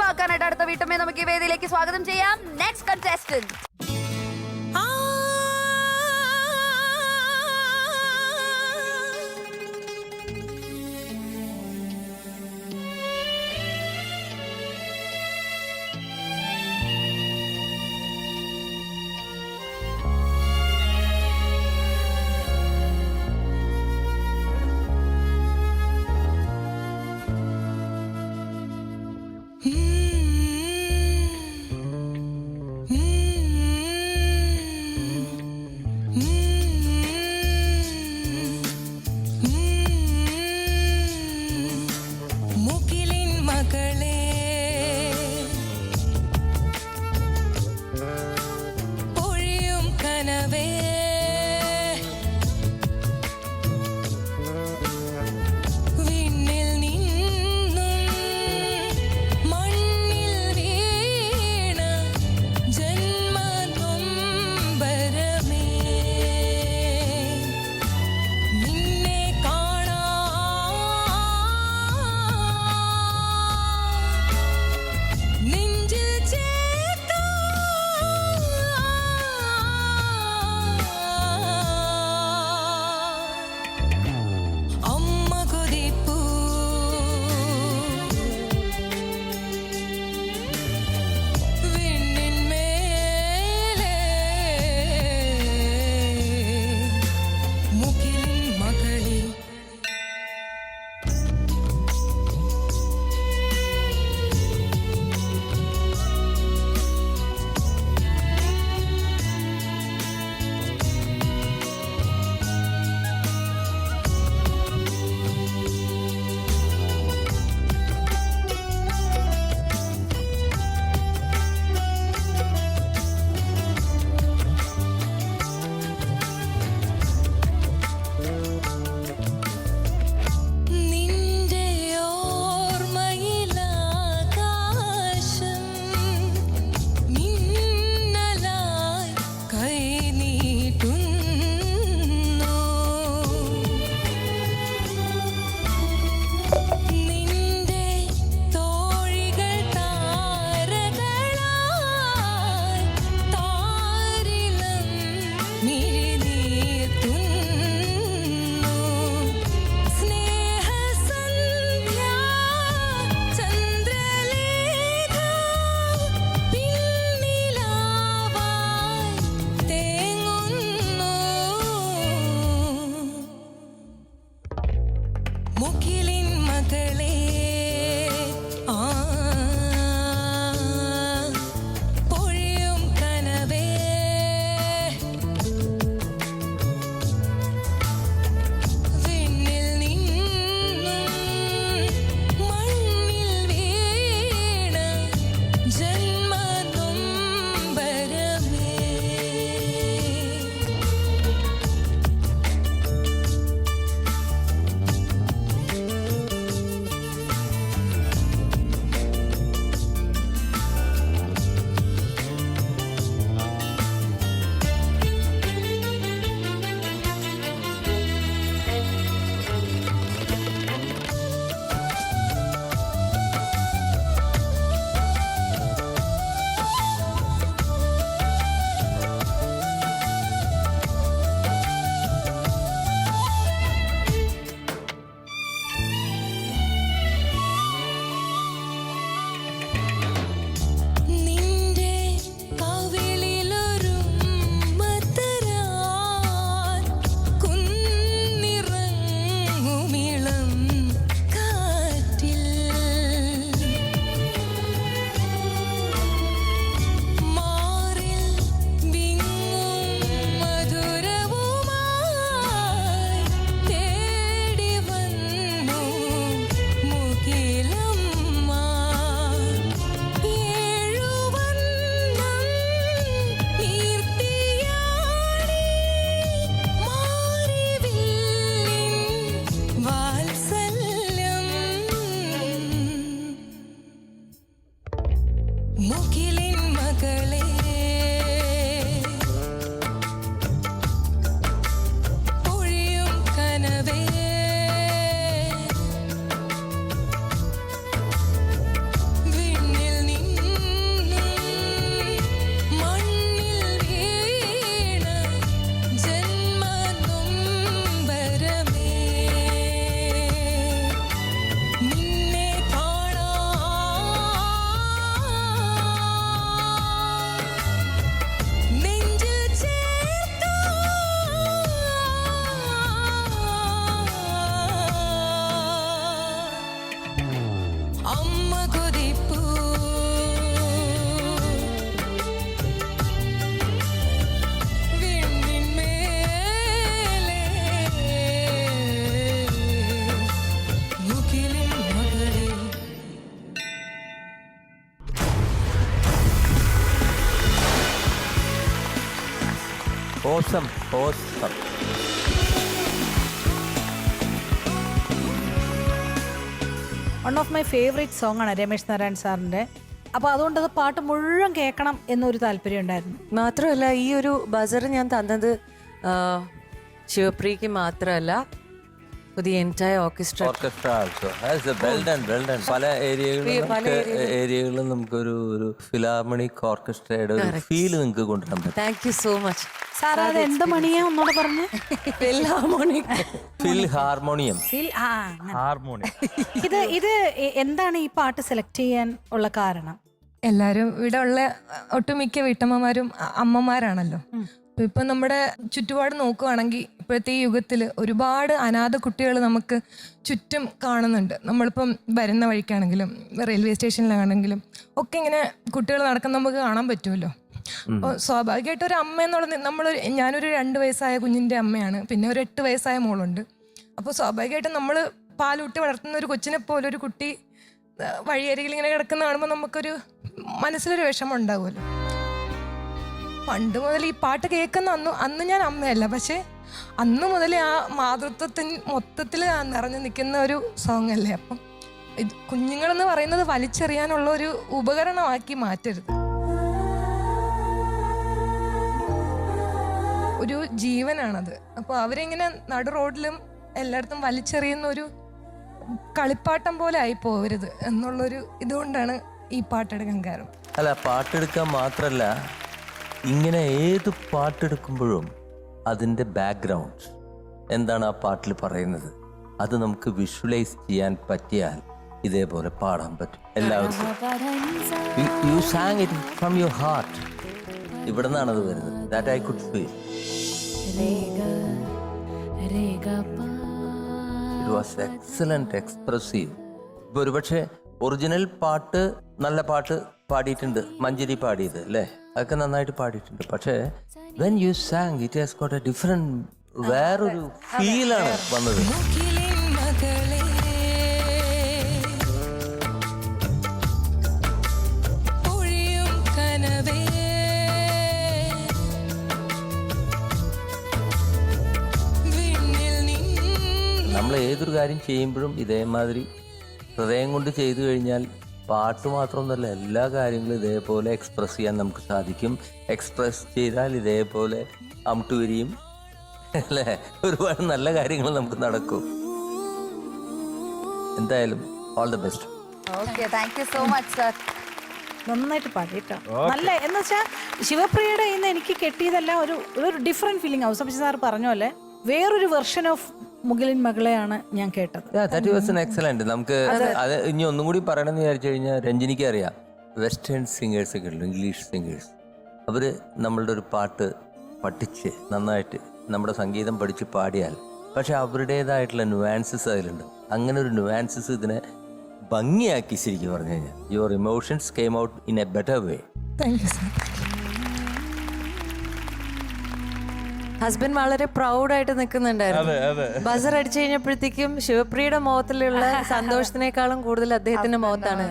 വാക്കാനായിട്ട് അടുത്ത വീട്ടമ്മയെ നമുക്ക് ഈ വേദിയിലേക്ക് സ്വാഗതം ചെയ്യാം. Next contestant. വിണ്ണിൽ അന്തിപ്പൂ Awesome, awesome. One of my favourite song ആണ് രമേശ് നാരായൺ സാറിൻ്റെ. അപ്പോൾ അതുകൊണ്ട് അത് പാട്ട് മുഴുവൻ കേൾക്കണം എന്നൊരു താല്പര്യം ഉണ്ടായിരുന്നു. മാത്രമല്ല ഈ ഒരു ബസർ ഞാൻ തന്നത് ശിവപ്രിയക്ക് മാത്രമല്ല the entire orchestra. Orchestra also. That's a well done, well done. പല ഏരിയകളിലും നമുക്കൊരു ഒരു ഫിലാർമണിക് ഓർക്കസ്ട്രയുടെ ഒരു ഫീൽ നിങ്ങൾക്ക് കൊണ്ടുവരാൻ പറ്റും. Thank you so much. Sir അത് എന്ത് മണിയാ ഒന്നോട് പറഞ്ഞ്? ഫിൽ ഹാർമോണിയം. ഇത് എന്താണ് ഈ പാട്ട് സെലക്ട് ചെയ്യാൻ ഉള്ള കാരണം? എല്ലാവരും ഇവിടെ ഉള്ള ഒട്ടുമിക്ക വീട്ടമ്മമാരും അമ്മമാരാണല്ലോ. ഇപ്പൊ നമ്മുടെ ചുറ്റുപാട് നോക്കുകയാണെങ്കിൽ ഇപ്പോഴത്തെ ഈ യുഗത്തിൽ ഒരുപാട് അനാഥ കുട്ടികൾ നമുക്ക് ചുറ്റും കാണുന്നുണ്ട്. നമ്മളിപ്പം വരുന്ന വഴിക്കാണെങ്കിലും റെയിൽവേ സ്റ്റേഷനിലാണെങ്കിലും ഒക്കെ ഇങ്ങനെ കുട്ടികൾ നടക്കുന്ന നമുക്ക് കാണാൻ പറ്റുമല്ലോ. അപ്പോൾ സ്വാഭാവികമായിട്ട് ഒരു അമ്മ എന്നുള്ളത് ഞാനൊരു 2 വയസ്സായ കുഞ്ഞിൻ്റെ അമ്മയാണ്, പിന്നെ ഒരു 8 വയസ്സായ മോളുണ്ട്. അപ്പോൾ സ്വാഭാവികമായിട്ടും നമ്മൾ പാലൂട്ടി വളർത്തുന്ന ഒരു കൊച്ചിനെ പോലെ ഒരു കുട്ടി വഴിയരികിൽ ഇങ്ങനെ കിടക്കുന്ന കാണുമ്പോൾ നമുക്കൊരു മനസ്സിലൊരു വിഷമം ഉണ്ടാവുമല്ലോ. പണ്ട് മുതൽ ഈ പാട്ട് കേൾക്കുന്ന അന്ന് ഞാൻ അമ്മയല്ല, പക്ഷെ അന്ന് മുതൽ ആ മാതൃത്വത്തിന് മൊത്തത്തിൽ നിറഞ്ഞു നിൽക്കുന്ന ഒരു സോങ് അല്ലേ. അപ്പം ഇത് കുഞ്ഞുങ്ങളെന്ന് പറയുന്നത് വലിച്ചെറിയാനുള്ള ഒരു ഉപകരണമാക്കി മാറ്റരുത്. ഒരു ജീവനാണത്. അപ്പോൾ അവരിങ്ങനെ നടു റോഡിലും എല്ലായിടത്തും വലിച്ചെറിയുന്ന ഒരു കളിപ്പാട്ടം പോലെ ആയി പോകരുത് എന്നുള്ളൊരു ഇതുകൊണ്ടാണ് ഈ പാട്ടെടുക്കാൻ കാരണം. അല്ല, പാട്ടെടുക്കാൻ മാത്രമല്ല, ഇങ്ങനെ ഏത് പാട്ടെടുക്കുമ്പോഴും അതിൻ്റെ ബാക്ക്ഗ്രൗണ്ട് എന്താണ് ആ പാട്ടിൽ പറയുന്നത് അത് നമുക്ക് വിഷ്വലൈസ് ചെയ്യാൻ പറ്റിയാൽ ഇതേപോലെ പാടാൻ പറ്റും എല്ലാവർക്കും. U San it from your heart. ഇവിടെ നിന്നാണത് വരുന്നത്. That I could feel. It was excellent, expressive. ഇപ്പൊ ഒരുപക്ഷെ ഒറിജിനൽ പാട്ട് നല്ല പാട്ട് പാടിയിട്ടുണ്ട്, മഞ്ജരി പാടിയത് അല്ലേ, അതൊക്കെ നന്നായിട്ട് പാടിയിട്ടുണ്ട്. പക്ഷേ when you San it has got A different, വേറൊരു ഫീലാണ് വന്നത്. നമ്മൾ ഏതൊരു കാര്യം ചെയ്യുമ്പോഴും ഇതേമാതിരി ഹൃദയം കൊണ്ട് ചെയ്തു കഴിഞ്ഞാൽ പാട്ട് മാത്രമൊന്നുമല്ല, എല്ലാ കാര്യങ്ങളും ഇതേപോലെ എക്സ്പ്രസ് ചെയ്യാൻ നമുക്ക് സാധിക്കും. എക്സ്പ്രസ് ചെയ്താൽ ഇതേപോലെ അമിട്ട് വരിയും അല്ലേ, ഒരുപാട് നല്ല കാര്യങ്ങൾ നമുക്ക് നടക്കും. എന്തായാലും all the best. Okay, thank you so much sir. നന്നായിട്ട് പാടി കേട്ടോ. നല്ല എന്ന് വെച്ചാൽ ശിവപ്രിയയുടെ ഇന്ന് എനിക്ക് കിട്ടിയതെല്ലാം ഒരു ഡിഫറെന്റ് ഫീലിംഗ്. ഔസഫ് സാർ പറഞ്ഞ പോലെ വേറൊരു വെർഷൻ ഓഫ് മുകിലിൻ മകളെയാണ് ഞാൻ കേട്ടത്. That was an excellent. നമുക്ക് അത് ഇനി ഒന്നും കൂടി പറയണമെന്ന് വിചാരിച്ചു കഴിഞ്ഞാൽ, രഞ്ജിനിക്ക് അറിയാം വെസ്റ്റേൺ സിംഗേഴ്സ് ഒക്കെ ഉള്ളു, ഇംഗ്ലീഷ് സിംഗേഴ്സ്. അവർ നമ്മളുടെ ഒരു പാട്ട് പഠിച്ച് നന്നായിട്ട് നമ്മുടെ സംഗീതം പഠിച്ച് പാടിയാൽ, പക്ഷെ അവരുടേതായിട്ടുള്ള നുവാൻസസ് അതിലുണ്ട്. അങ്ങനെ ഒരു നുവാൻസസ് ഇതിനെ ഭംഗിയാക്കി ശരിക്കും പറഞ്ഞു കഴിഞ്ഞാൽ your emotions came out in A better way. Thank you sir. Husband വളരെ പ്രൗഡായിട്ട് നിൽക്കുന്നുണ്ടായിരുന്നു. ബസർ അടിച്ചു കഴിഞ്ഞപ്പോഴത്തേക്കും ശിവപ്രിയയുടെ മുഖത്തിലുള്ള സന്തോഷത്തിനേക്കാളും കൂടുതൽ അദ്ദേഹത്തിന്റെ മുഖത്താണ്.